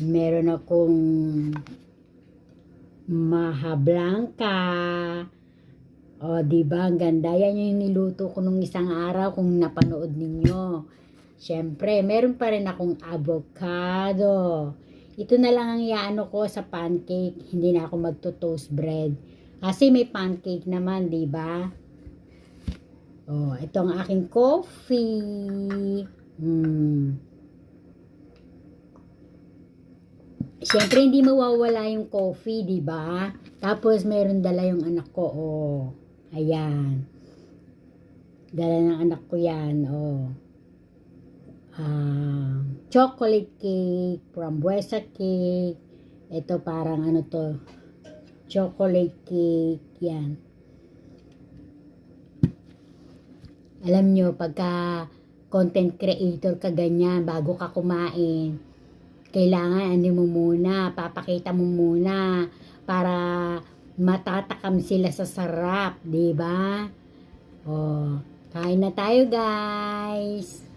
Meron akong maha blanca. O, diba? Ang ganda. Yan yung niluto ko nung isang araw kung napanood ninyo. Siyempre, meron pa rin akong avocado. Ito na lang ang iaano ko sa pancake. Hindi na ako magto-toast bread. Kasi may pancake naman, diba? Oh, ito ang aking coffee. Siyempre, hindi mawawala yung coffee, di ba? Tapos, meron dala yung anak ko, oh. Ayan. Dala ng anak ko yan, oh. Chocolate cake, frambuesa cake. Ito parang ano to, chocolate cake, yan. Alam nyo, pagka content creator ka ganyan, bago ka kumain, kailangan ano mo muna, papakita mo muna para matatakam sila sa sarap, 'di ba? Oh, kain na tayo, guys.